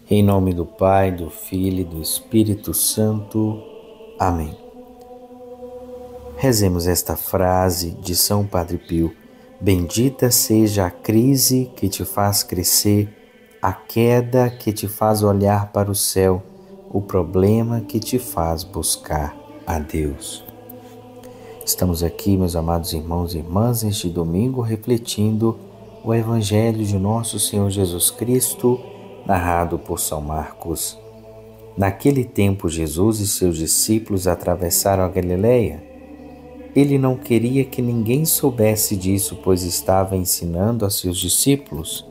Em nome do Pai, do Filho e do Espírito Santo. Amém. Rezemos esta frase de São Padre Pio. Bendita seja a crise que te faz crescer, a queda que te faz olhar para o céu, o problema que te faz buscar a Deus. Estamos aqui, meus amados irmãos e irmãs, neste domingo, refletindo o Evangelho de nosso Senhor Jesus Cristo, narrado por São Marcos. Naquele tempo, Jesus e seus discípulos atravessaram a Galileia. Ele não queria que ninguém soubesse disso, pois estava ensinando a seus discípulos.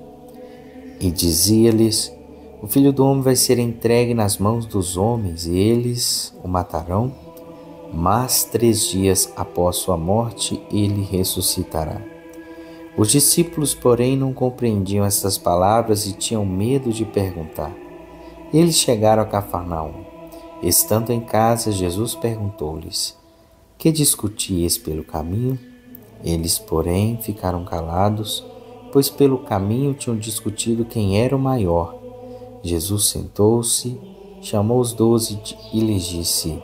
E dizia-lhes: o Filho do Homem vai ser entregue nas mãos dos homens, e eles o matarão, mas 3 dias após sua morte ele ressuscitará. Os discípulos, porém, não compreendiam essas palavras e tinham medo de perguntar. Eles chegaram a Cafarnaum. Estando em casa, Jesus perguntou-lhes: que discutíeis pelo caminho? Eles, porém, ficaram calados, pois pelo caminho tinham discutido quem era o maior. Jesus sentou-se, chamou os 12 e lhes disse: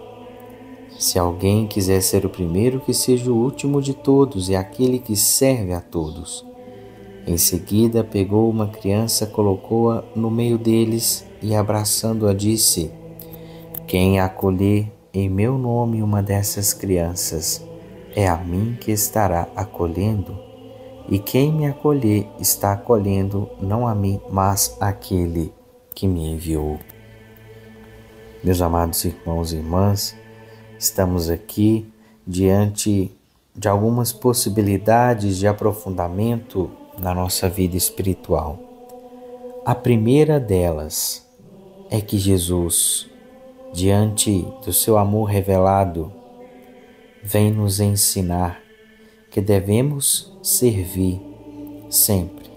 se alguém quiser ser o primeiro, que seja o último de todos e aquele que serve a todos. Em seguida, pegou uma criança, colocou-a no meio deles e, abraçando-a, disse: quem acolher em meu nome uma dessas crianças, é a mim que estará acolhendo, e quem me acolher está acolhendo não a mim, mas aquele que me enviou. Meus amados irmãos e irmãs, estamos aqui diante de algumas possibilidades de aprofundamento na nossa vida espiritual. A primeira delas é que Jesus, diante do seu amor revelado, vem nos ensinar que devemos servir sempre.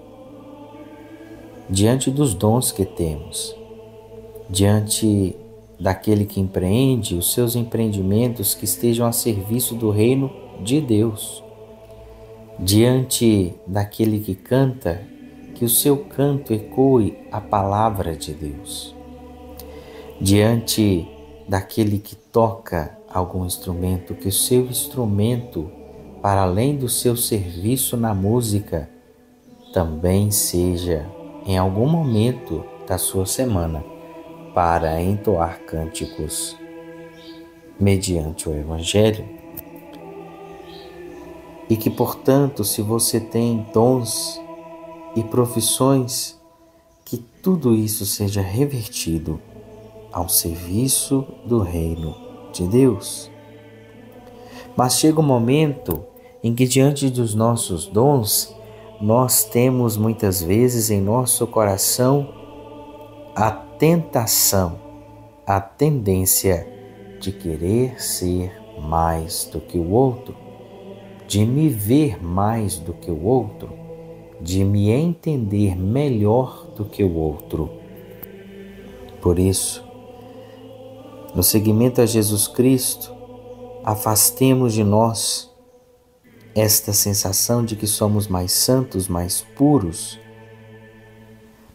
Diante dos dons que temos, diante daquele que empreende, os seus empreendimentos que estejam a serviço do reino de Deus. Diante daquele que canta, que o seu canto ecoe a palavra de Deus. Diante daquele que toca algum instrumento, que o seu instrumento, para além do seu serviço na música, também seja, em algum momento da sua semana, para entoar cânticos mediante o Evangelho. E que, portanto, se você tem dons e profissões, que tudo isso seja revertido ao serviço do reino de Deus. Mas chega um momento em que, diante dos nossos dons, nós temos muitas vezes em nosso coração a tentação, a tendência de querer ser mais do que o outro, de me ver mais do que o outro, de me entender melhor do que o outro. Por isso, no seguimento a Jesus Cristo, afastemos de nós esta sensação de que somos mais santos, mais puros,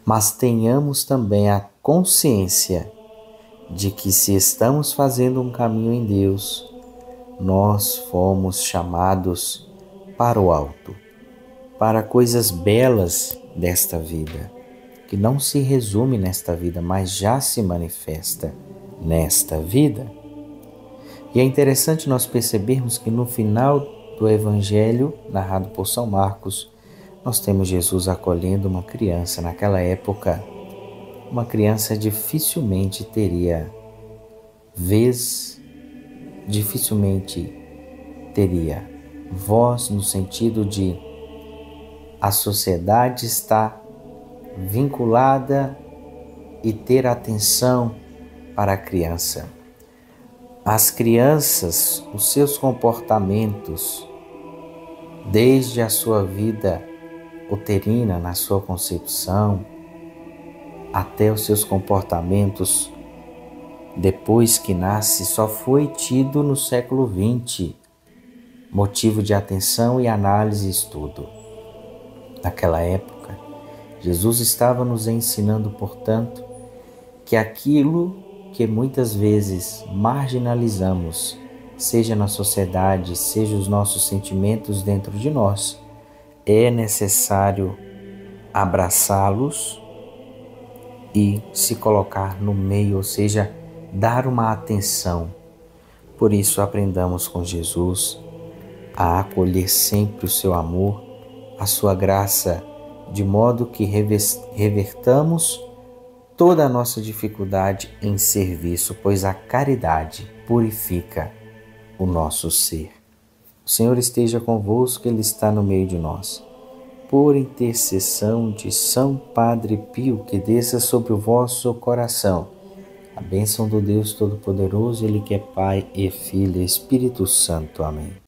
mas tenhamos também a consciência de que, se estamos fazendo um caminho em Deus, nós fomos chamados para o alto, para coisas belas desta vida, que não se resume nesta vida, mas já se manifesta nesta vida. E é interessante nós percebermos que no final do Evangelho, narrado por São Marcos, nós temos Jesus acolhendo uma criança. Naquela época, uma criança dificilmente teria voz, no sentido de a sociedade estar vinculada e ter atenção para a criança. As crianças, os seus comportamentos, desde a sua vida uterina, na sua concepção, até os seus comportamentos depois que nasce, só foi tido no século XX motivo de atenção e análise e estudo. Naquela época, Jesus estava nos ensinando, portanto, que aquilo que muitas vezes marginalizamos, seja na sociedade, seja os nossos sentimentos dentro de nós, é necessário abraçá-los e se colocar no meio, ou seja, dar uma atenção. Por isso, aprendamos com Jesus a acolher sempre o seu amor, a sua graça, de modo que revertamos toda a nossa dificuldade em serviço, pois a caridade purifica o nosso ser. O Senhor esteja convosco, Ele está no meio de nós. Por intercessão de São Padre Pio, que desça sobre o vosso coração a bênção do Deus Todo-Poderoso, Ele que é Pai e Filho e Espírito Santo. Amém.